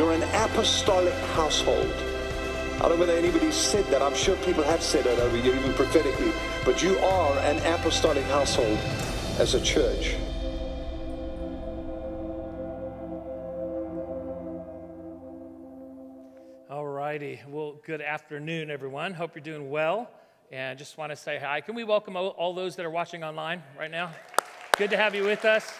You're an apostolic household. I don't know whether anybody said that. I'm sure people have said that over you, even prophetically. But you are an apostolic household as a church. All righty. Well, good afternoon, everyone. Hope you're doing well. And just want to say hi. Can we welcome all those that are watching online right now? Good to have you with us.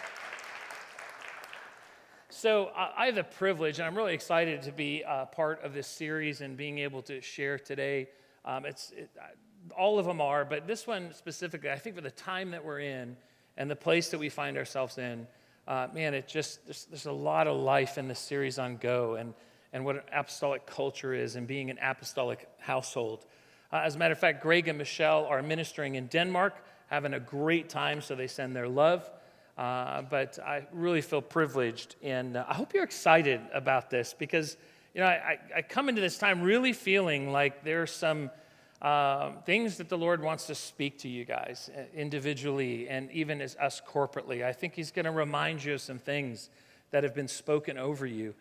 So I have the privilege, and I'm really excited to be part of this series and being able to share today. All of them are, but this one specifically, I think for the time that we're in and the place that we find ourselves in, there's a lot of life in this series on Go and what an apostolic culture is and being an apostolic household. As a matter of fact, Greg and Michelle are ministering in Denmark, having a great time, so they send their love. But I really feel privileged, and I hope you're excited about this because, I come into this time really feeling like there are some things that the Lord wants to speak to you guys individually and even as us corporately. I think He's going to remind you of some things that have been spoken over you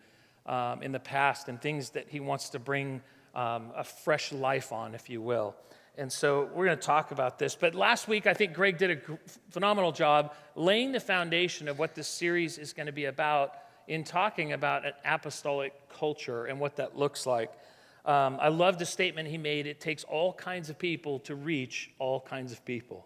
in the past and things that He wants to bring a fresh life on, if you will. And so we're going to talk about this. But last week, I think Greg did a phenomenal job laying the foundation of what this series is going to be about in talking about an apostolic culture and what that looks like. I love the statement he made, it takes all kinds of people to reach all kinds of people.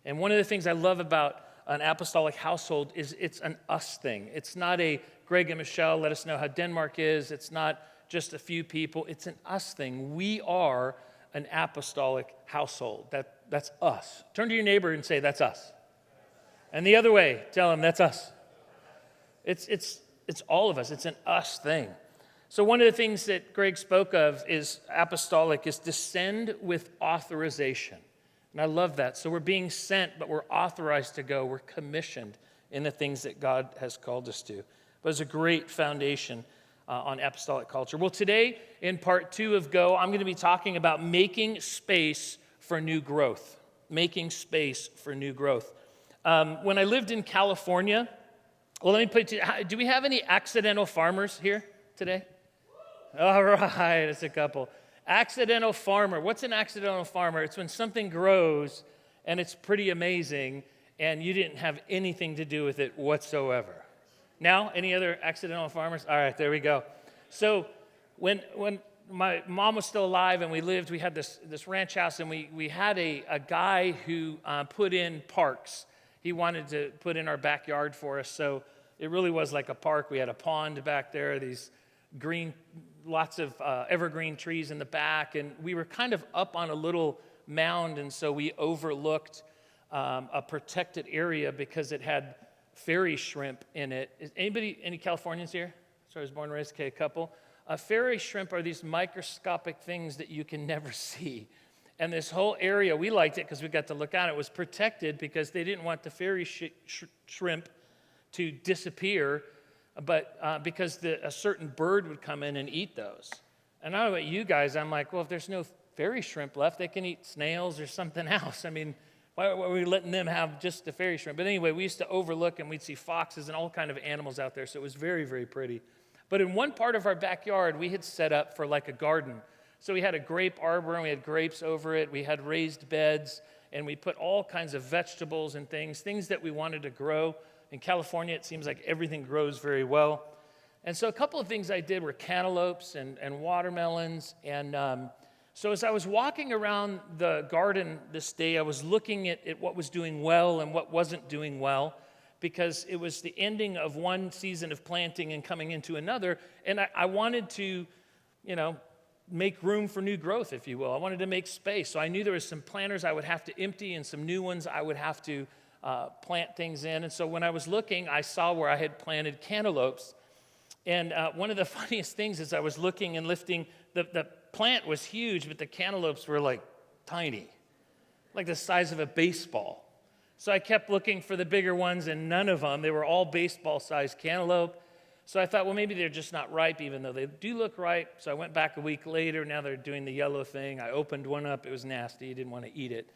And one of the things I love about an apostolic household is it's an us thing. It's not a Greg and Michelle, let us know how Denmark is. It's not just a few people. It's an us thing. We are an apostolic household. That's us. Turn to your neighbor and say, that's us. And the other way, tell them, that's us. It's all of us. It's an us thing. So one of the things that Greg spoke of is apostolic is descend with authorization. And I love that. So we're being sent, but we're authorized to go. We're commissioned in the things that God has called us to. But it's a great foundation on apostolic culture. Well, today, in part 2 of Go, I'm going to be talking about making space for new growth. Making space for new growth. When I lived in California, well, let me put it to you, do we have any accidental farmers here today? All right, it's a couple. Accidental farmer. What's an accidental farmer? It's when something grows and it's pretty amazing and you didn't have anything to do with it whatsoever. Now, any other accidental farmers? All right, there we go. So when my mom was still alive and we had this ranch house, and we had a guy who put in parks. He wanted to put in our backyard for us, so it really was like a park. We had a pond back there, these lots of evergreen trees in the back, and we were kind of up on a little mound, and so we overlooked a protected area because it had fairy shrimp in it. Is any Californians here? So I was born and raised, okay, a couple. Fairy shrimp are these microscopic things that you can never see. And this whole area, we liked it because we got to look at it. It was protected because they didn't want the fairy shrimp to disappear, but because a certain bird would come in and eat those. And I don't know about you guys, I'm like, well, if there's no fairy shrimp left, they can eat snails or something else. I mean, why are we letting them have just the fairy shrimp? But anyway, we used to overlook and we'd see foxes and all kind of animals out there, so it was very, very pretty. But in one part of our backyard, we had set up for like a garden. So we had a grape arbor and we had grapes over it. We had raised beds and we put all kinds of vegetables and things that we wanted to grow. In California, it seems like everything grows very well. And so a couple of things I did were cantaloupes and watermelons. And so as I was walking around the garden this day, I was looking at what was doing well and what wasn't doing well, because it was the ending of one season of planting and coming into another. And I wanted to, make room for new growth, if you will. I wanted to make space. So I knew there was some planters I would have to empty and some new ones I would have to plant things in. And so when I was looking, I saw where I had planted cantaloupes. And one of the funniest things is I was looking and lifting, the plant was huge, but the cantaloupes were like tiny, like the size of a baseball. So I kept looking for the bigger ones, and none of them. They were all baseball-sized cantaloupe. So I thought, well, maybe they're just not ripe, even though they do look ripe. So I went back a week later. Now they're doing the yellow thing. I opened one up. It was nasty. I didn't want to eat it.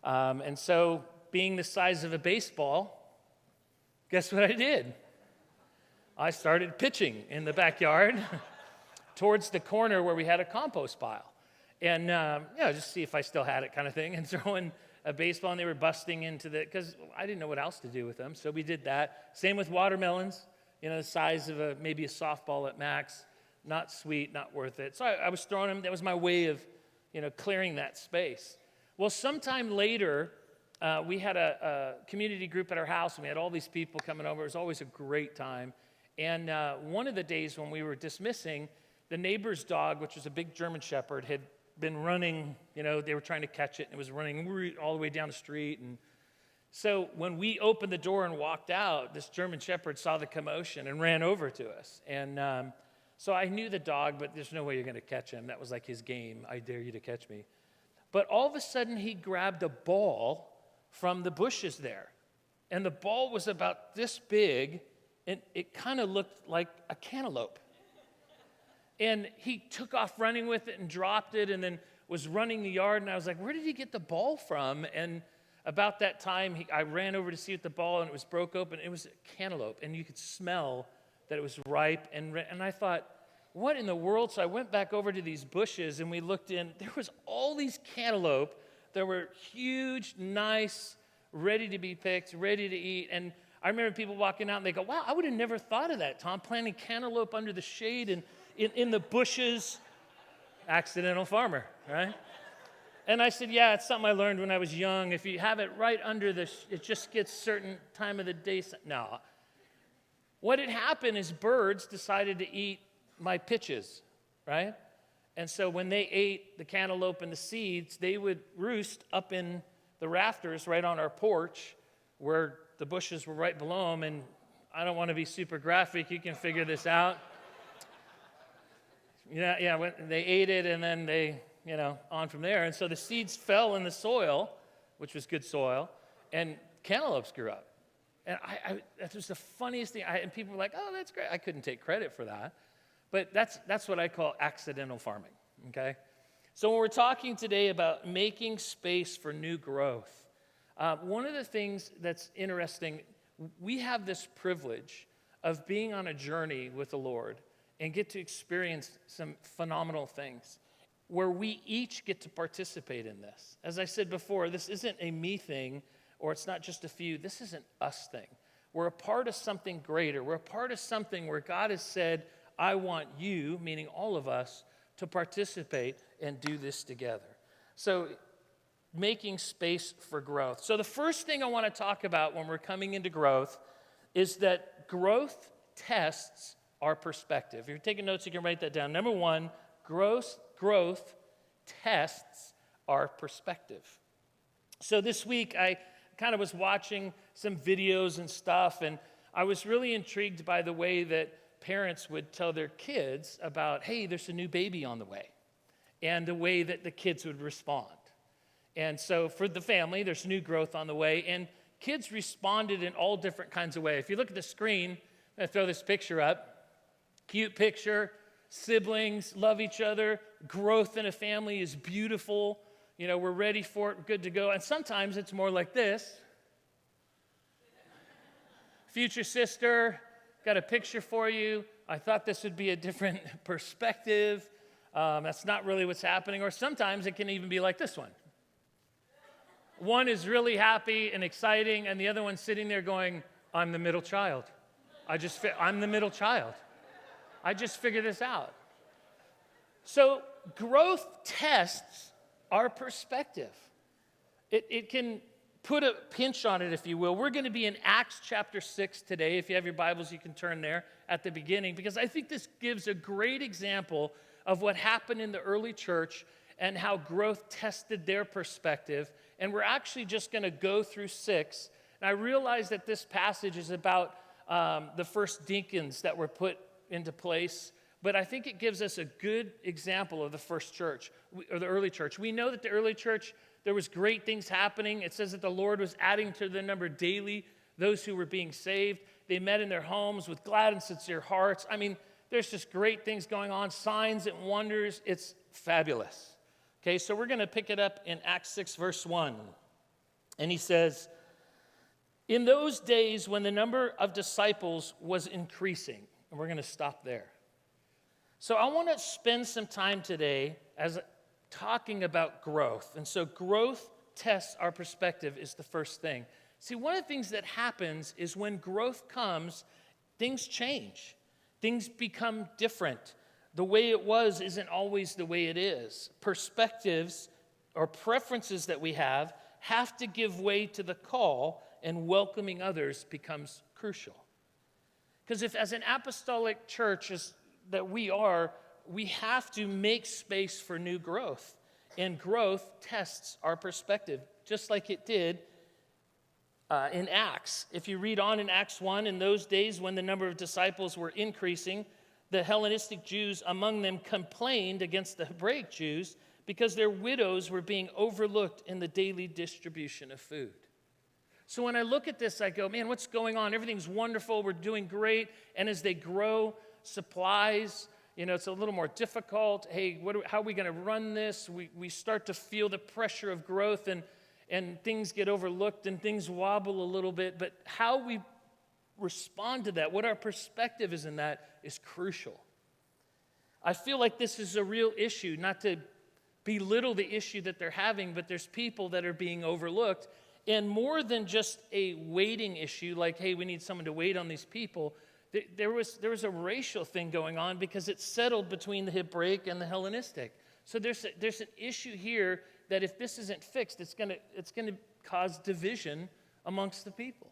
And so being the size of a baseball, guess what I did? I started pitching in the backyard towards the corner where we had a compost pile. And, just see if I still had it kind of thing, and throwing a baseball, and they were busting into because I didn't know what else to do with them, so we did that. Same with watermelons, the size of maybe a softball at max, not sweet, not worth it. So I was throwing them. That was my way of, clearing that space. Well, sometime later, we had a community group at our house, and we had all these people coming over. It was always a great time. And one of the days when we were dismissing, the neighbor's dog, which was a big German Shepherd, had been running, they were trying to catch it, and it was running all the way down the street. And so when we opened the door and walked out, this German Shepherd saw the commotion and ran over to us. And so I knew the dog, but there's no way you're going to catch him. That was like his game. I dare you to catch me. But all of a sudden, he grabbed a ball from the bushes there. And the ball was about this big, and it kind of looked like a cantaloupe. And he took off running with it and dropped it, and then was running the yard. And I was like, where did he get the ball from? And about that time, I ran over to see what the ball, and it was broke open. It was a cantaloupe, and you could smell that it was ripe. And I thought, what in the world? So I went back over to these bushes, and we looked in. There was all these cantaloupe that were huge, nice, ready to be picked, ready to eat. And I remember people walking out, and they go, wow, I would have never thought of that, Tom, planting cantaloupe under the shade and in the bushes. Accidental farmer, right? And I said, yeah, it's something I learned when I was young. If you have it right under it just gets certain time of the day. No. What had happened is birds decided to eat my pitches, right? And so when they ate the cantaloupe and the seeds, they would roost up in the rafters right on our porch where the bushes were right below them. And I don't want to be super graphic. You can figure this out. Yeah, when they ate it, and then they, on from there. And so the seeds fell in the soil, which was good soil, and cantaloupes grew up. And that was the funniest thing. And people were like, oh, that's great. I couldn't take credit for that. But that's what I call accidental farming, okay? So when we're talking today about making space for new growth, one of the things that's interesting, we have this privilege of being on a journey with the Lord and get to experience some phenomenal things where we each get to participate in this. As I said before, this isn't a me thing, or it's not just a few. This is an us thing. We're a part of something greater. We're a part of something where God has said, I want you, meaning all of us, to participate and do this together. So making space for growth. So the first thing I want to talk about when we're coming into growth is that growth tests our perspective. If you're taking notes, you can write that down. Number one, growth tests our perspective. So this week, I kind of was watching some videos and stuff, and I was really intrigued by the way that parents would tell their kids about, hey, there's a new baby on the way, and the way that the kids would respond. And so for the family, there's new growth on the way, and kids responded in all different kinds of ways. If you look at the screen, I'm going to throw this picture up. Cute picture, siblings love each other, growth in a family is beautiful, we're ready for it, good to go. And sometimes it's more like this. Future sister, got a picture for you. I thought this would be a different perspective. That's not really what's happening. Or sometimes it can even be like this one. One is really happy and exciting, and the other one's sitting there going, I'm the middle child. I'm the middle child. I just figured this out. So growth tests our perspective. It can put a pinch on it, if you will. We're going to be in Acts chapter 6 today. If you have your Bibles, you can turn there at the beginning, because I think this gives a great example of what happened in the early church and how growth tested their perspective. And we're actually just going to go through 6. And I realize that this passage is about the first deacons that were put into place, but I think it gives us a good example of the first church, or the early church. We know that the early church, there was great things happening. It says that the Lord was adding to their number daily those who were being saved. They met in their homes with glad and sincere hearts. I mean, there's just great things going on, signs and wonders. It's fabulous. Okay, so we're going to pick it up in Acts 6, verse 1. And he says, In those days when the number of disciples was increasing, and we're going to stop there. So I want to spend some time today as talking about growth. And so growth tests our perspective is the first thing. See, one of the things that happens is when growth comes, things change. Things become different. The way it was isn't always the way it is. Perspectives or preferences that we have to give way to the call, and welcoming others becomes crucial. Because if as an apostolic church that we are, we have to make space for new growth. And growth tests our perspective, just like it did in Acts. If you read on in Acts 1, in those days when the number of disciples were increasing, the Hellenistic Jews among them complained against the Hebraic Jews because their widows were being overlooked in the daily distribution of food. So when I look at this, I go, man, what's going on? Everything's wonderful. We're doing great. And as they grow, supplies, it's a little more difficult. Hey, how are we going to run this? We start to feel the pressure of growth, and things get overlooked and things wobble a little bit. But how we respond to that, what our perspective is in that, is crucial. I feel like this is a real issue, not to belittle the issue that they're having, but there's people that are being overlooked. And more than just a waiting issue, like, hey, we need someone to wait on these people, there was a racial thing going on because it settled between the Hebraic and the Hellenistic. So there's an issue here that if this isn't fixed, it's going to cause division amongst the people.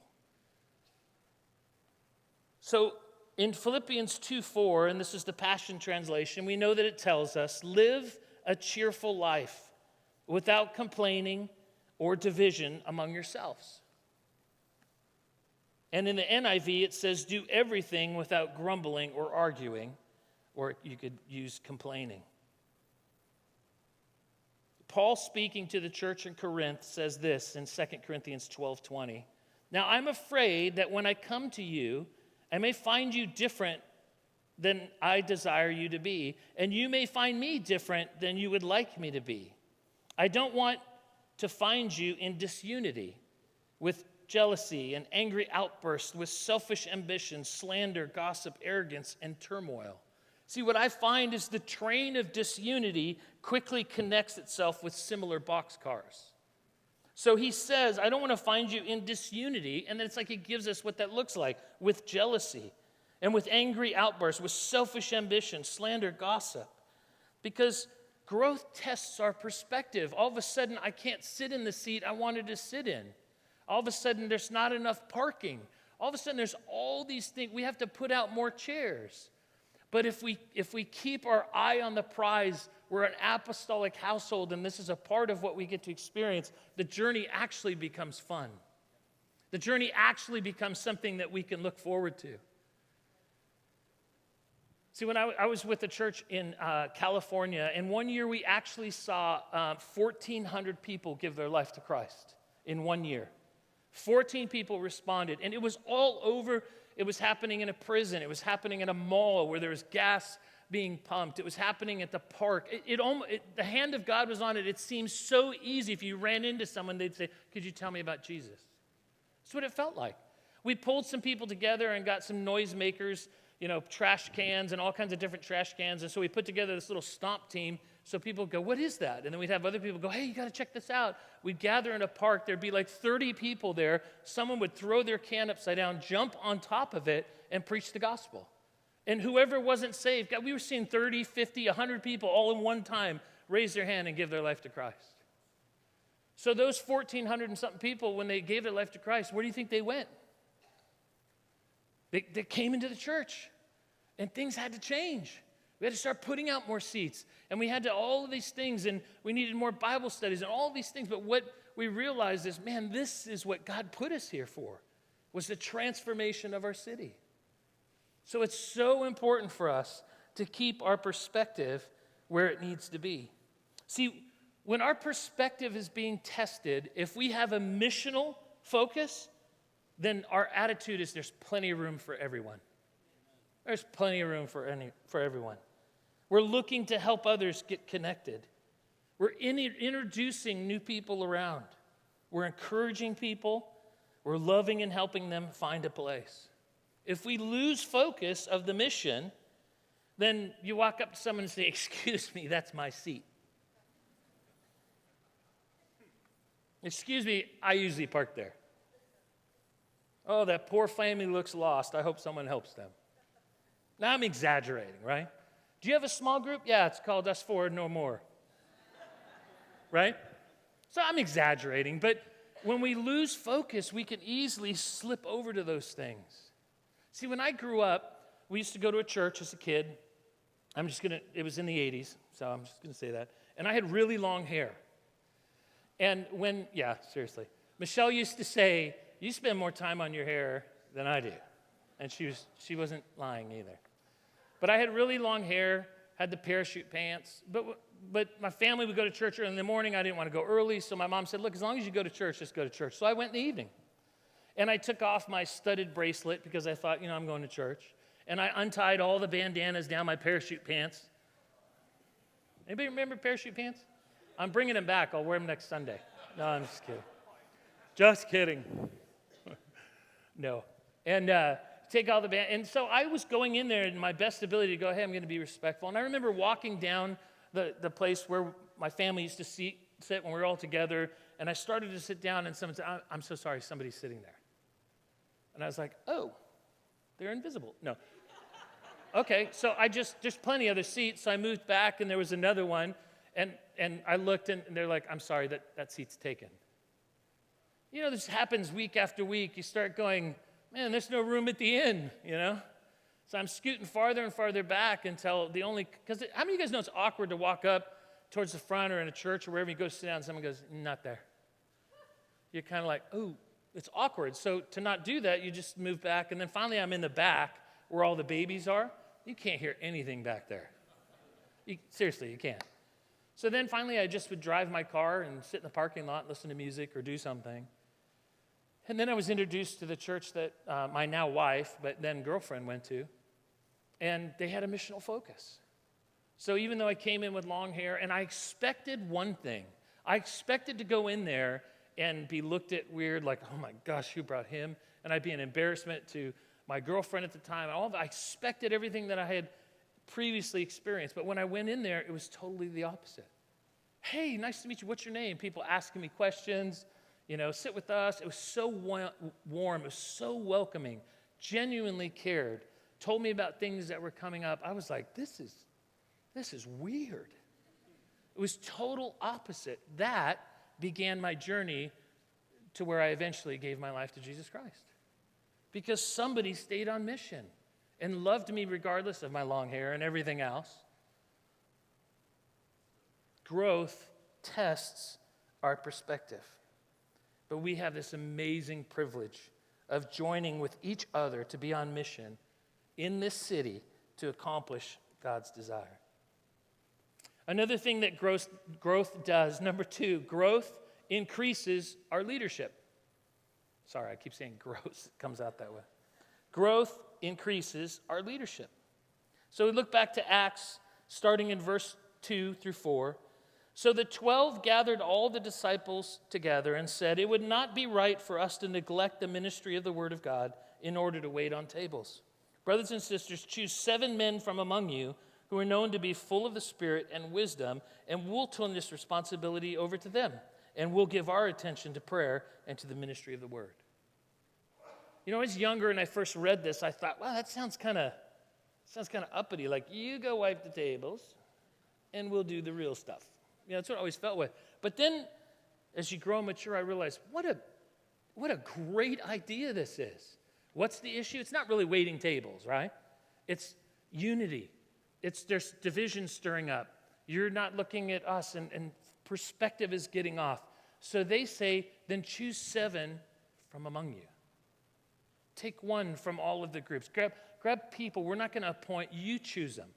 So in Philippians 2:4, and this is the Passion Translation, we know that it tells us, live a cheerful life without complaining or division among yourselves. And in the NIV, it says, do everything without grumbling or arguing, or you could use complaining. Paul, speaking to the church in Corinth, says this in 2 Corinthians 12:20. Now, I'm afraid that when I come to you, I may find you different than I desire you to be, and you may find me different than you would like me to be. I don't want to find you in disunity, with jealousy and angry outbursts, with selfish ambition, slander, gossip, arrogance, and turmoil. See, what I find is the train of disunity quickly connects itself with similar boxcars. So he says, I don't want to find you in disunity, and then it's like he gives us what that looks like, with jealousy, and with angry outbursts, with selfish ambition, slander, gossip. Because growth tests our perspective. All of a sudden, I can't sit in the seat I wanted to sit in. All of a sudden, there's not enough parking. All of a sudden, there's all these things. We have to put out more chairs. But if we keep our eye on the prize, we're an apostolic household, and this is a part of what we get to experience, the journey actually becomes fun. The journey actually becomes something that we can look forward to. See, when I was with the church in California, and one year we actually saw 1,400 people give their life to Christ in 1 year. 14 people responded, and it was all over. It was happening in a prison. It was happening in a mall where there was gas being pumped. It was happening at the park. The hand of God was on it. It seemed so easy. If you ran into someone, they'd say, could you tell me about Jesus? That's what it felt like. We pulled some people together and got some noisemakers, trash cans and all kinds of different trash cans. And so we put together this little stomp team so people would go, what is that? And then we'd have other people go, hey, you got to check this out. We'd gather in a park. There'd be like 30 people there. Someone would throw their can upside down, jump on top of it, and preach the gospel. And whoever wasn't saved, God, we were seeing 30, 50, 100 people all in one time raise their hand and give their life to Christ. So those 1,400 and something people, when they gave their life to Christ, where do you think they went? They came into the church, and things had to change. We had to start putting out more seats, and we had to all of these things, and we needed more Bible studies and all these things. But what we realized is, man, this is what God put us here for, was the transformation of our city. So it's so important for us to keep our perspective where it needs to be. See, when our perspective is being tested, if we have a missional focus, then our attitude is there's plenty of room for everyone. There's plenty of room for everyone. We're looking to help others get connected. We're introducing new people around. We're encouraging people. We're loving and helping them find a place. If we lose focus of the mission, then you walk up to someone and say, "Excuse me, that's my seat." "Excuse me, I usually park there." "Oh, that poor family looks lost. I hope someone helps them." Now I'm exaggerating, right? Do you have a small group? Yeah, it's called Us Four No More. Right? So I'm exaggerating, but when we lose focus, we can easily slip over to those things. See, when I grew up, we used to go to a church as a kid. It was in the 80s, so I'm just going to say that. And I had really long hair. And seriously. Michelle used to say, "You spend more time on your hair than I do." And she wasn't lying either. But I had really long hair, had the parachute pants. But my family would go to church early in the morning. I didn't want to go early, so my mom said, "Look, as long as you go to church, just go to church." So I went in the evening. And I took off my studded bracelet because I thought, I'm going to church. And I untied all the bandanas down my parachute pants. Anybody remember parachute pants? I'm bringing them back. I'll wear them next Sunday. No, I'm just kidding. Just kidding. No. And take all the And so I was going in there in my best ability to go, "Hey, I'm going to be respectful." And I remember walking down the place where my family used to sit when we were all together. And I started to sit down, and someone said, "I'm so sorry, somebody's sitting there." And I was like, "Oh, they're invisible." No. Okay, so there's plenty of other seats, so I moved back, and there was another one, and I looked, and they're like, "I'm sorry, that seat's taken." This happens week after week. You start going, "Man, there's no room at the inn," So I'm scooting farther and farther back until because how many of you guys know it's awkward to walk up towards the front or in a church or wherever you go sit down and someone goes, "Not there." You're kind of like, "Oh, it's awkward." So to not do that, you just move back, and then finally I'm in the back where all the babies are. You can't hear anything back there. Seriously, you can't. So then finally I just would drive my car and sit in the parking lot and listen to music or do something. And then I was introduced to the church that my now wife, but then girlfriend went to, and they had a missional focus. So even though I came in with long hair, and I expected one thing, I expected to go in there and be looked at weird, like, "Oh my gosh, who brought him?" And I'd be an embarrassment to my girlfriend at the time. I expected everything that I had previously experienced. But when I went in there, it was totally the opposite. "Hey, nice to meet you. What's your name?" People asking me questions, "Sit with us." It was so warm. It was so welcoming, genuinely cared, told me about things that were coming up. I was like, this is weird. It was total opposite. That began my journey to where I eventually gave my life to Jesus Christ. Because somebody stayed on mission and loved me regardless of my long hair and everything else. Growth tests our perspective. But we have this amazing privilege of joining with each other to be on mission in this city to accomplish God's desire. Another thing that growth does, number 2, growth increases our leadership. Sorry, I keep saying growth. It comes out that way. Growth increases our leadership. So we look back to Acts, starting in verse 2 through 4. "So the 12 gathered all the disciples together and said, 'It would not be right for us to neglect the ministry of the word of God in order to wait on tables. Brothers and sisters, choose 7 men from among you who are known to be full of the Spirit and wisdom, and we'll turn this responsibility over to them, and we'll give our attention to prayer and to the ministry of the word.'" I was younger and I first read this. I thought, wow, that sounds kind of uppity. Like, you go wipe the tables and we'll do the real stuff. That's what I always felt with. But then as you grow and mature, I realized what a great idea this is. What's the issue? It's not really waiting tables, right? It's unity. There's division stirring up. You're not looking at us and perspective is getting off. So they say, then choose 7 from among you. Take 1 from all of the groups. Grab people. We're not going to appoint. You choose them.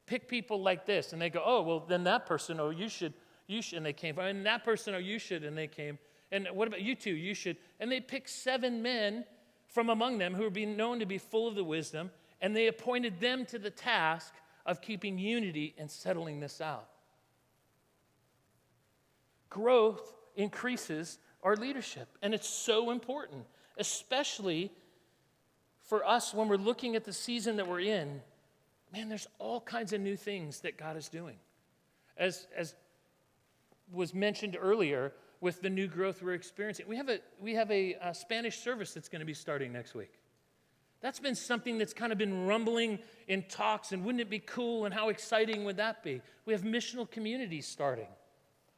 Pick people like this. And they go, "Oh, well, then that person, oh, you should, and they came. And that person, oh, you should, and they came. And what about you two? You should." And they picked 7 men from among them who were being known to be full of the wisdom, and they appointed them to the task of keeping unity and settling this out. Growth increases our leadership. And it's so important, especially for us when we're looking at the season that we're in. Man, there's all kinds of new things that God is doing. As was mentioned earlier with the new growth we're experiencing. We have a Spanish service that's going to be starting next week. That's been something that's kind of been rumbling in talks, and wouldn't it be cool, and how exciting would that be? We have missional communities starting.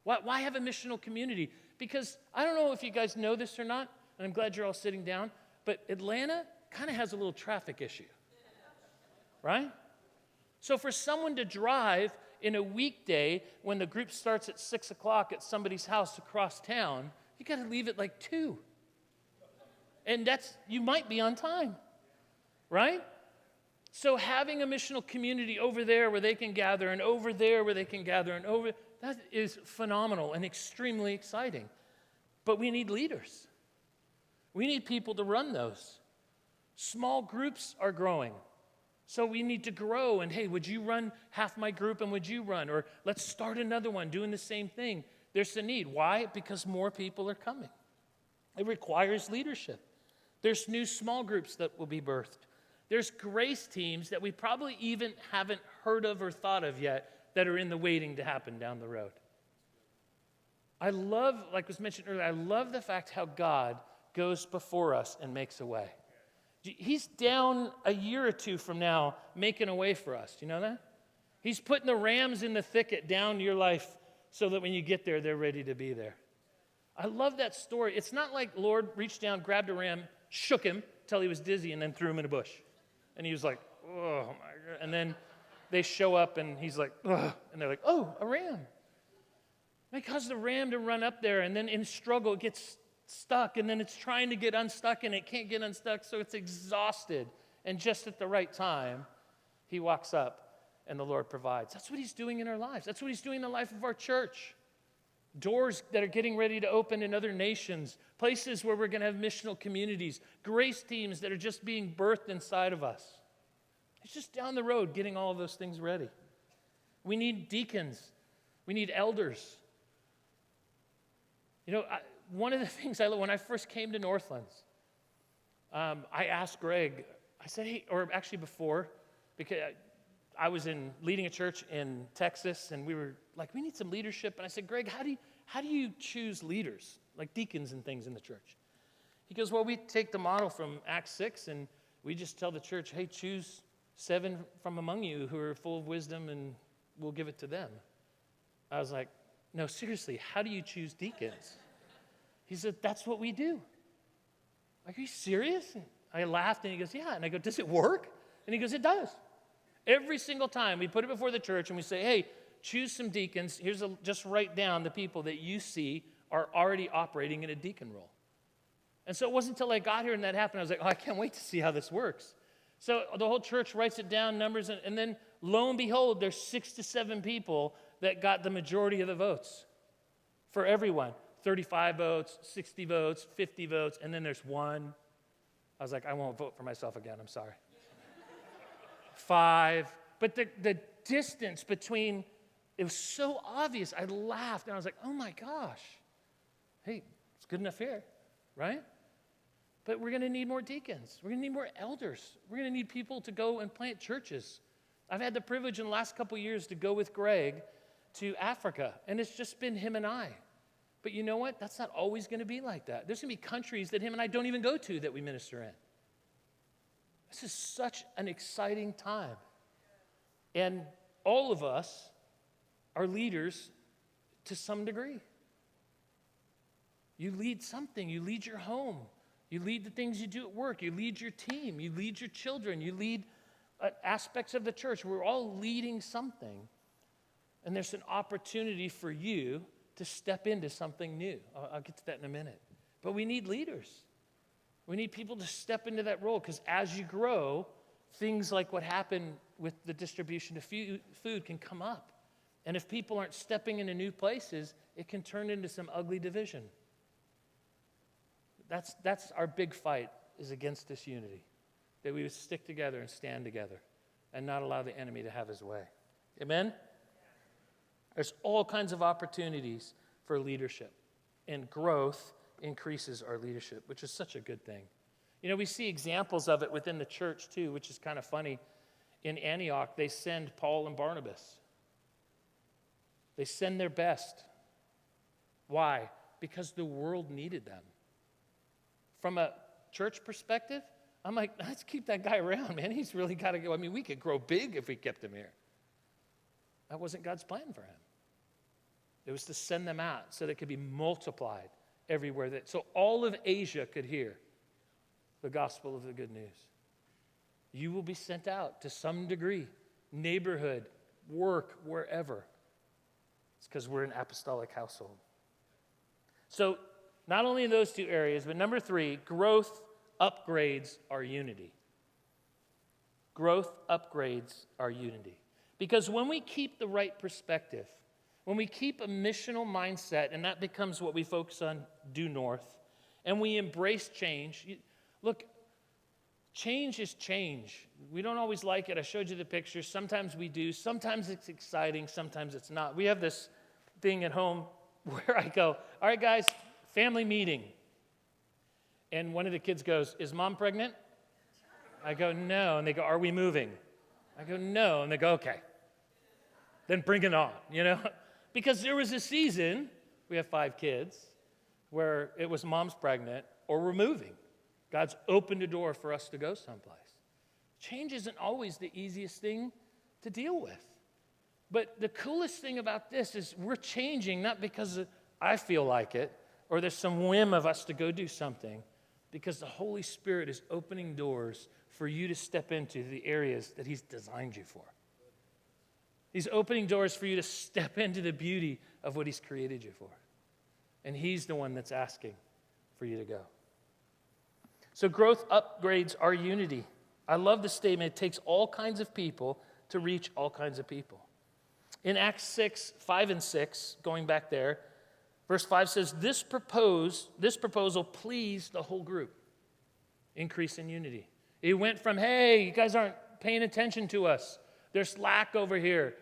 Why have a missional community? Because I don't know if you guys know this or not, and I'm glad you're all sitting down, but Atlanta kind of has a little traffic issue, right? So for someone to drive in a weekday when the group starts at 6 o'clock at somebody's house across town, you got to leave at like 2. And you might be on time, right? So having a missional community over there where they can gather, and over there where they can gather, and that is phenomenal and extremely exciting. But we need leaders. We need people to run those. Small groups are growing. So we need to grow, and hey, would you run half my group, and would you run? Or let's start another one doing the same thing. There's a need. Why? Because more people are coming. It requires leadership. There's new small groups that will be birthed. There's grace teams that we probably even haven't heard of or thought of yet that are in the waiting to happen down the road. I love, like was mentioned earlier, I love the fact how God goes before us and makes a way. He's down a year or two from now making a way for us. Do you know that? He's putting the rams in the thicket down your life so that when you get there, they're ready to be there. I love that story. It's not like Lord reached down, grabbed a ram, shook him till he was dizzy, and then threw him in a bush. And he was like, oh, my God. And then they show up, and he's like, ugh. And they're like, oh, a ram. It caused the ram to run up there, and then in struggle, it gets stuck, and then it's trying to get unstuck, and it can't get unstuck, so it's exhausted. And just at the right time, he walks up, and the Lord provides. That's what he's doing in our lives. That's what he's doing in the life of our church. Doors that are getting ready to open in other nations, places where we're going to have missional communities, grace teams that are just being birthed inside of us. It's just down the road getting all of those things ready. We need deacons. We need elders. You know, one of the things I love, when I first came to Northlands, I asked Greg, I said, hey, or actually before, because I was leading a church in Texas, and we were like, we need some leadership. And I said, Greg, how do you choose leaders, like deacons and things in the church? He goes, well, we take the model from Acts 6, and we just tell the church, hey, choose 7 from among you who are full of wisdom, and we'll give it to them. I was like, no, seriously, how do you choose deacons? He said, that's what we do. Like, are you serious? And I laughed, and he goes, yeah. And I go, does it work? And he goes, it does. Every single time we put it before the church and we say, hey, choose some deacons. Just write down the people that you see are already operating in a deacon role. And so it wasn't until I got here and that happened, I was like, oh, I can't wait to see how this works. So the whole church writes it down, numbers, and then lo and behold, there's 6 to 7 people that got the majority of the votes for everyone. 35 votes, 60 votes, 50 votes, and then there's 1. I was like, I won't vote for myself again, I'm sorry. 5. But the distance between, it was so obvious. I laughed, and I was like, oh my gosh. Hey, it's good enough here, right? But we're going to need more deacons. We're going to need more elders. We're going to need people to go and plant churches. I've had the privilege in the last couple years to go with Greg to Africa, and it's just been him and I. But you know what? That's not always going to be like that. There's going to be countries that him and I don't even go to that we minister in. This is such an exciting time. And all of us are leaders to some degree. You lead something. You lead your home. You lead the things you do at work. You lead your team. You lead your children. You lead aspects of the church. We're all leading something. And there's an opportunity for you to step into something new. I'll get to that in a minute. But we need leaders. We need people to step into that role, because as you grow, things like what happened with the distribution of food can come up. And if people aren't stepping into new places, it can turn into some ugly division. That's our big fight, is against disunity. That we would stick together and stand together and not allow the enemy to have his way. Amen? There's all kinds of opportunities for leadership and growth increases our leadership, which is such a good thing. You know, we see examples of it within the church too, which is kind of funny. In Antioch, they send Paul and Barnabas. They send their best. Why? Because the world needed them. From a church perspective, I'm like, let's keep that guy around, man. He's really got to go. I mean, we could grow big if we kept him here. That wasn't God's plan for him. It was to send them out so they could be multiplied everywhere. So all of Asia could hear the gospel of the good news. You will be sent out to some degree, neighborhood, work, wherever. It's because we're an apostolic household. So not only in those two areas, but number 3, growth upgrades our unity. Growth upgrades our unity. Because when we keep the right perspective, when we keep a missional mindset, and that becomes what we focus on, due north, and we embrace change. Look, change is change. We don't always like it. I showed you the pictures. Sometimes we do. Sometimes it's exciting. Sometimes it's not. We have this thing at home where I go, all right, guys, family meeting. And one of the kids goes, is mom pregnant? I go, no. And they go, are we moving? I go, no. And they go, okay. Then bring it on, you know? Because there was a season, we have 5 kids, where it was mom's pregnant or we're moving. God's opened a door for us to go someplace. Change isn't always the easiest thing to deal with. But the coolest thing about this is we're changing not because I feel like it or there's some whim of us to go do something, because the Holy Spirit is opening doors for you to step into the areas that He's designed you for. He's opening doors for you to step into the beauty of what He's created you for. And He's the one that's asking for you to go. So growth upgrades our unity. I love the statement, it takes all kinds of people to reach all kinds of people. In Acts 6, 5 and 6, going back there, verse 5 says, this proposal pleased the whole group. Increase in unity. It went from, hey, you guys aren't paying attention to us. There's slack over here.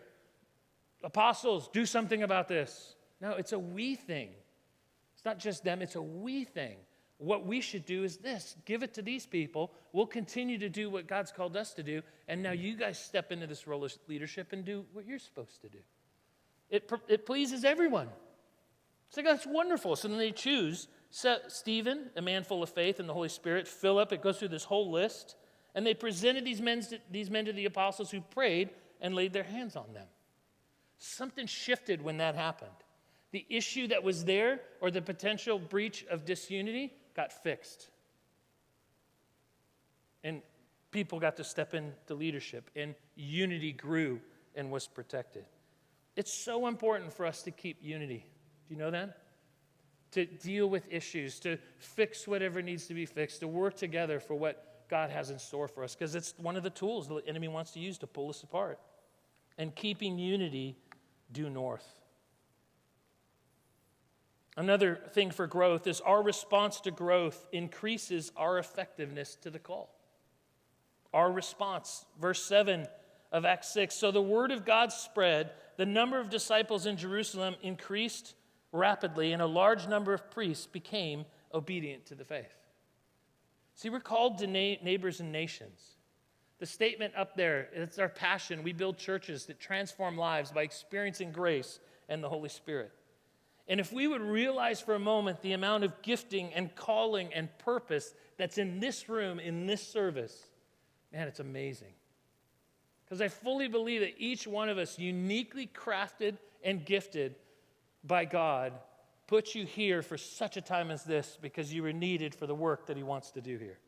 Apostles, do something about this. No, it's a we thing. It's not just them, it's a we thing. What we should do is this. Give it to these people. We'll continue to do what God's called us to do. And now you guys step into this role of leadership and do what you're supposed to do. It pleases everyone. It's like, that's wonderful. So then they choose Stephen, a man full of faith and the Holy Spirit, Philip. It goes through this whole list. And they presented these men to the apostles who prayed and laid their hands on them. Something shifted when that happened. The issue that was there, or the potential breach of disunity, got fixed. And people got to step into leadership, and unity grew and was protected. It's so important for us to keep unity. Do you know that? To deal with issues, to fix whatever needs to be fixed, to work together for what God has in store for us, because it's one of the tools the enemy wants to use to pull us apart. And keeping unity due north. Another thing for growth is our response to growth increases our effectiveness to the call. Our response, verse 7 of Acts 6, so the word of God spread, the number of disciples in Jerusalem increased rapidly, and a large number of priests became obedient to the faith. See, we're called to neighbors and nations. The statement up there, it's our passion. We build churches that transform lives by experiencing grace and the Holy Spirit. And if we would realize for a moment the amount of gifting and calling and purpose that's in this room, in this service, man, it's amazing. Because I fully believe that each one of us, uniquely crafted and gifted by God, puts you here for such a time as this because you were needed for the work that He wants to do here.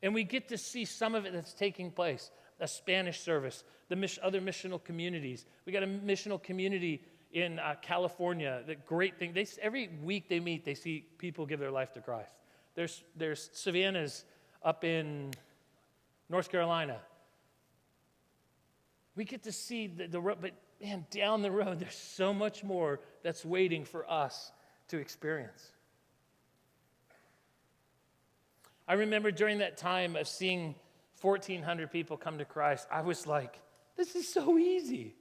And we get to see some of it that's taking place. A Spanish service, the other missional communities. We got a missional community in California. The great thing, every week they meet, they see people give their life to Christ. There's Savannah's up in North Carolina. We get to see the road, but man, down the road, there's so much more that's waiting for us to experience. I remember during that time of seeing 1,400 people come to Christ, I was like, this is so easy.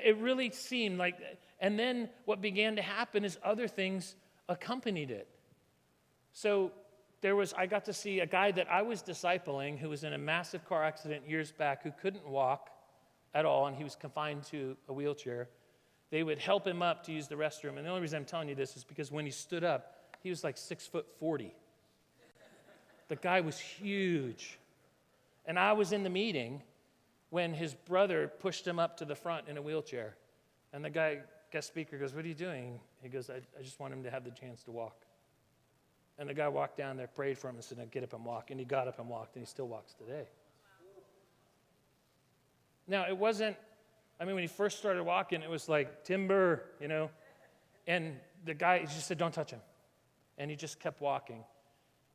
It really seemed like, and then what began to happen is other things accompanied it. So I got to see a guy that I was discipling who was in a massive car accident years back who couldn't walk at all, and he was confined to a wheelchair. They would help him up to use the restroom. And the only reason I'm telling you this is because when he stood up, he was like 6'40". The guy was huge. And I was in the meeting when his brother pushed him up to the front in a wheelchair. And the guest speaker goes, "What are you doing?" He goes, I just want him to have the chance to walk. And the guy walked down there, prayed for him, and said, "Now get up and walk." And he got up and walked, and he still walks today. Now, it wasn't, when he first started walking, it was like timber, And the guy just said, "Don't touch him." And he just kept walking.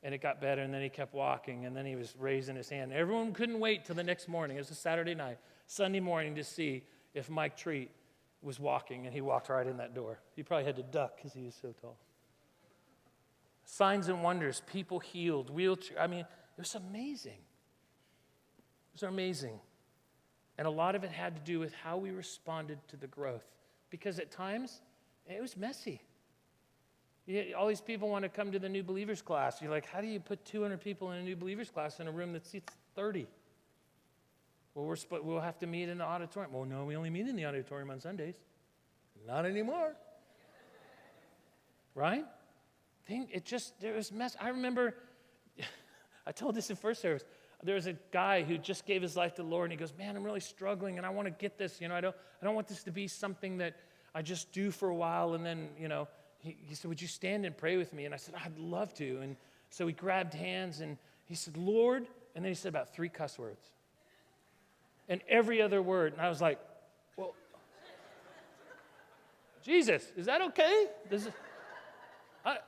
And it got better, and then he kept walking, and then he was raising his hand. Everyone couldn't wait till the next morning. It was a Saturday night, Sunday morning, to see if Mike Treat was walking, and he walked right in that door. He probably had to duck because he was so tall. Signs and wonders, people healed, wheelchair. It was amazing. It was amazing. And a lot of it had to do with how we responded to the growth. Because at times, it was messy. All these people want to come to the new believers class. You're like, how do you put 200 people in a new believers class in a room that seats 30? Well, we'll have to meet in the auditorium. Well, no, we only meet in the auditorium on Sundays. Not anymore. Right? There was mess. I remember, I told this in first service. There was a guy who just gave his life to the Lord, and he goes, "Man, I'm really struggling, and I want to get this. I don't want this to be something that I just do for a while, and then, He said, "Would you stand and pray with me?" And I said, "I'd love to." And so we grabbed hands, and he said, "Lord," and then he said about 3 cuss words. And every other word. And I was like, well, Jesus, is that okay?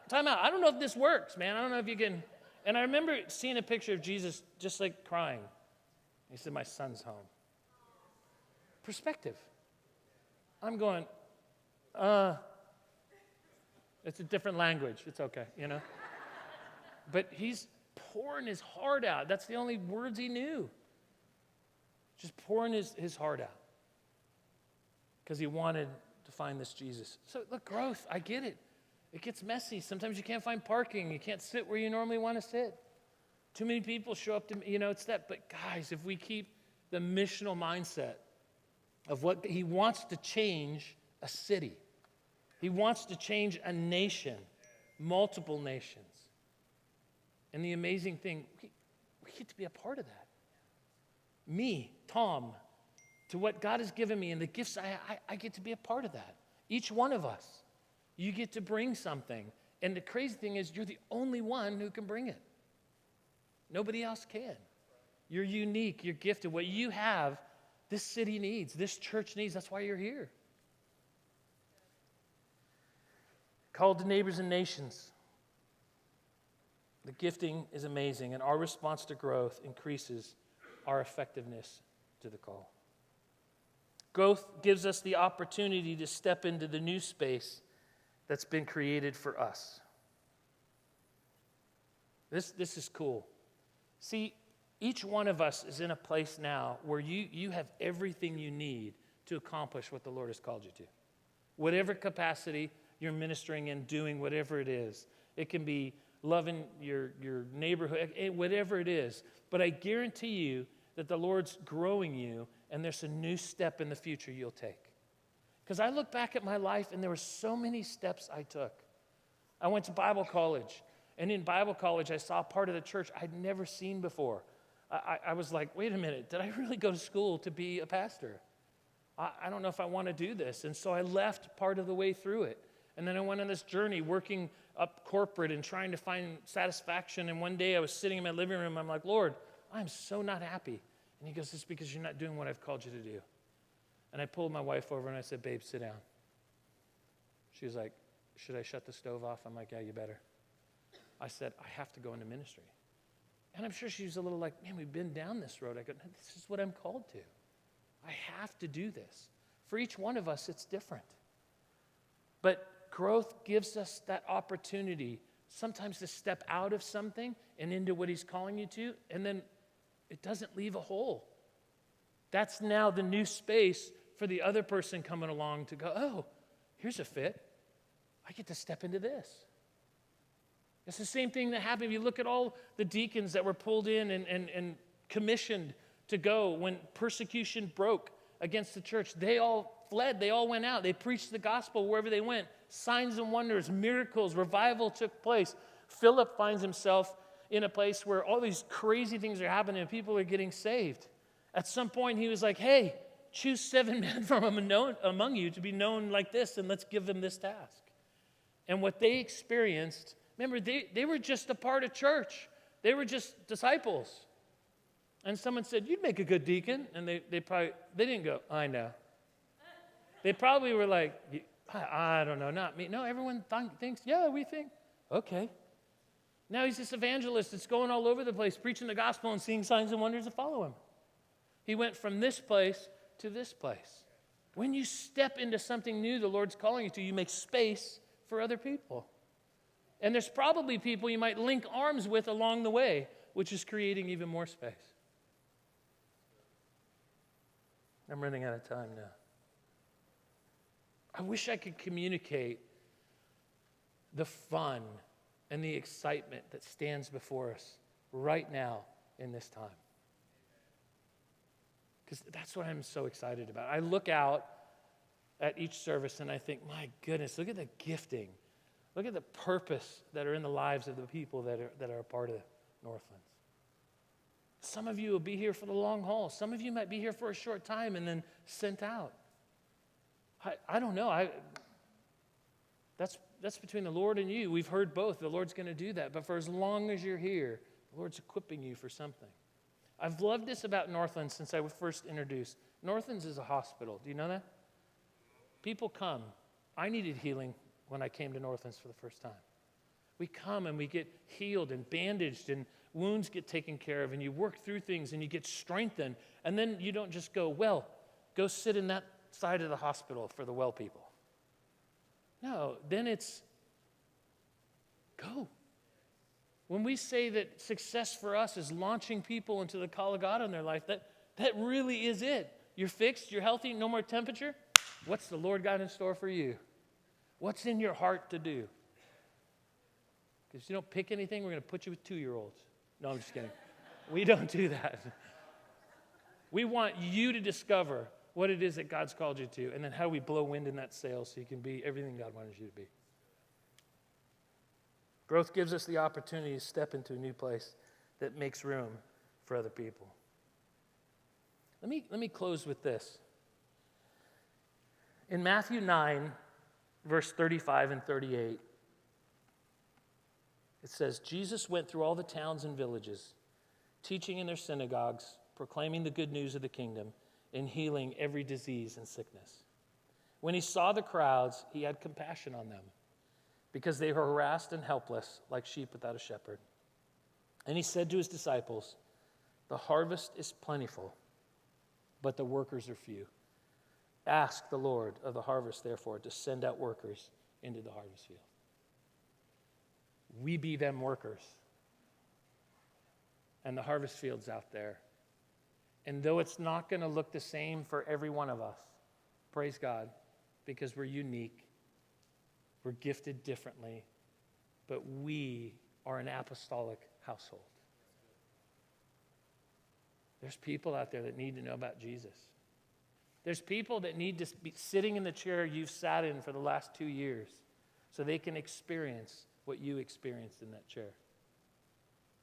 Time out. I don't know if this works, man. I don't know if you can. And I remember seeing a picture of Jesus just like crying. He said, "My son's home." Perspective. I'm going, it's a different language. It's okay, But he's pouring his heart out. That's the only words he knew. Just pouring his heart out. Because he wanted to find this Jesus. So look, growth, I get it. It gets messy. Sometimes you can't find parking. You can't sit where you normally want to sit. Too many people show up to, it's that. But guys, if we keep the missional mindset of what he wants to change a city. He wants to change a nation, multiple nations. And the amazing thing, we get to be a part of that. Me, Tom, to what God has given me and the gifts I get to be a part of that. Each one of us, you get to bring something. And the crazy thing is, you're the only one who can bring it. Nobody else can. You're unique, you're gifted. What you have, this city needs, this church needs. That's why you're here. Called to neighbors and nations. The gifting is amazing, and our response to growth increases our effectiveness to the call. Growth gives us the opportunity to step into the new space that's been created for us. This is cool. See, each one of us is in a place now where you have everything you need to accomplish what the Lord has called you to. Whatever capacity you're ministering in, doing whatever it is. It can be loving your neighborhood, whatever it is. But I guarantee you that the Lord's growing you, and there's a new step in the future you'll take. Because I look back at my life, and there were so many steps I took. I went to Bible college, and in Bible college, I saw a part of the church I'd never seen before. I was like, wait a minute, did I really go to school to be a pastor? I don't know if I want to do this. And so I left part of the way through it. And then I went on this journey working up corporate and trying to find satisfaction. And one day I was sitting in my living room. I'm like, "Lord, I'm so not happy." And he goes, "It's because you're not doing what I've called you to do." And I pulled my wife over and I said, "Babe, sit down." She was like, "Should I shut the stove off?" I'm like, "Yeah, you better." I said, "I have to go into ministry." And I'm sure she was a little like, "Man, we've been down this road." I go, "No, this is what I'm called to. I have to do this." For each one of us, it's different. But growth gives us that opportunity sometimes to step out of something and into what he's calling you to, and then it doesn't leave a hole. That's now the new space for the other person coming along to go, "Oh, here's a fit. I get to step into this." It's the same thing that happened. If you look at all the deacons that were pulled in and commissioned to go when persecution broke against the church, they all fled. They all went out. They preached the gospel wherever they went. Signs and wonders, miracles, revival took place. Philip finds himself in a place where all these crazy things are happening and people are getting saved. At some point, he was like, hey, choose 7 men from among you to be known like this, and let's give them this task. And what they experienced, remember, they were just a part of church. They were just disciples. And someone said, you'd make a good deacon. And they didn't go, I know. They probably were like, I don't know, not me. No, everyone thinks, yeah, we think. Okay. Now he's this evangelist that's going all over the place, preaching the gospel and seeing signs and wonders that follow him. He went from this place to this place. When you step into something new the Lord's calling you to, you make space for other people. And there's probably people you might link arms with along the way, which is creating even more space. I'm running out of time now. I wish I could communicate the fun and the excitement that stands before us right now in this time. Because that's what I'm so excited about. I look out at each service and I think, my goodness, look at the gifting. Look at the purpose that are in the lives of the people that are a part of Northlands. Some of you will be here for the long haul. Some of you might be here for a short time and then sent out. I don't know. That's between the Lord and you. We've heard both. The Lord's going to do that. But for as long as you're here, the Lord's equipping you for something. I've loved this about Northlands since I was first introduced. Northlands is a hospital. Do you know that? People come. I needed healing when I came to Northlands for the first time. We come and we get healed and bandaged and wounds get taken care of and you work through things and you get strengthened. And then you don't just go, well, go sit in that side of the hospital for the well people. No, then it's go. When we say that success for us is launching people into the call of God in their life, that really is it. You're fixed, you're healthy, no more temperature. What's the Lord got in store for you? What's in your heart to do? Because if you don't pick anything, we're going to put you with 2-year-olds. No, I'm just kidding. We don't do that. We want you to discover what it is that God's called you to, and then how do we blow wind in that sail so you can be everything God wanted you to be. Growth gives us the opportunity to step into a new place that makes room for other people. Let me close with this. In Matthew 9, verse 35 and 38, it says, Jesus went through all the towns and villages, teaching in their synagogues, proclaiming the good news of the kingdom, and healing every disease and sickness. When he saw the crowds, he had compassion on them, because they were harassed and helpless, like sheep without a shepherd. And he said to his disciples, the harvest is plentiful, but the workers are few. Ask the Lord of the harvest, therefore, to send out workers into the harvest field. We be them workers. And the harvest field's out there. And though it's not going to look the same for every one of us, praise God, because we're unique, we're gifted differently, but we are an apostolic household. There's people out there that need to know about Jesus. There's people that need to be sitting in the chair you've sat in for the last 2 years so they can experience what you experienced in that chair.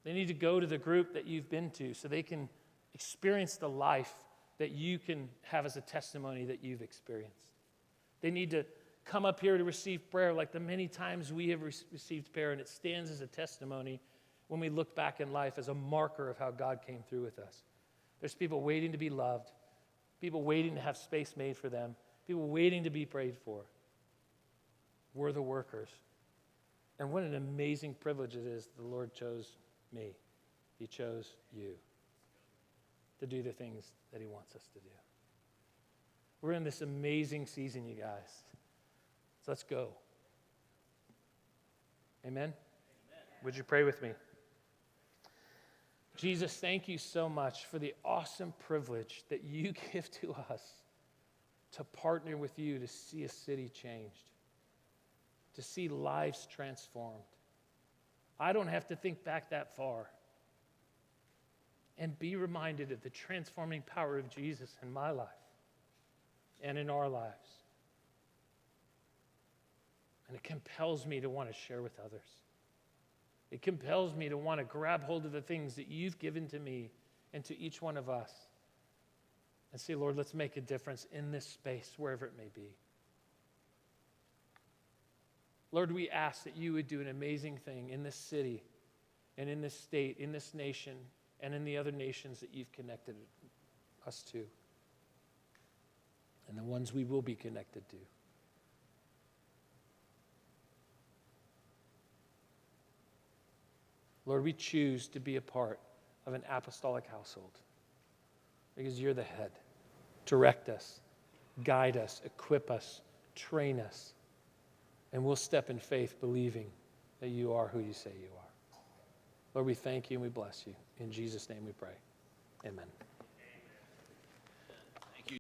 They need to go to the group that you've been to so they can experience the life that you can have as a testimony that you've experienced. They need to come up here to receive prayer like the many times we have received prayer, and it stands as a testimony when we look back in life as a marker of how God came through with us. There's people waiting to be loved, people waiting to have space made for them, people waiting to be prayed for. We're the workers. And what an amazing privilege it is the Lord chose me. He chose you to do the things that he wants us to do. We're in this amazing season, you guys. So let's go. Amen? Amen? Would you pray with me? Jesus, thank you so much for the awesome privilege that you give to us to partner with you to see a city changed, to see lives transformed. I don't have to think back that far. And be reminded of the transforming power of Jesus in my life and in our lives. And it compels me to want to share with others. It compels me to want to grab hold of the things that you've given to me and to each one of us and say, Lord, let's make a difference in this space, wherever it may be. Lord, we ask that you would do an amazing thing in this city and in this state, in this nation, and in the other nations that you've connected us to, and the ones we will be connected to. Lord, we choose to be a part of an apostolic household because you're the head. Direct us, guide us, equip us, train us, and we'll step in faith believing that you are who you say you are. Lord, we thank you and we bless you. In Jesus' name we pray. Amen.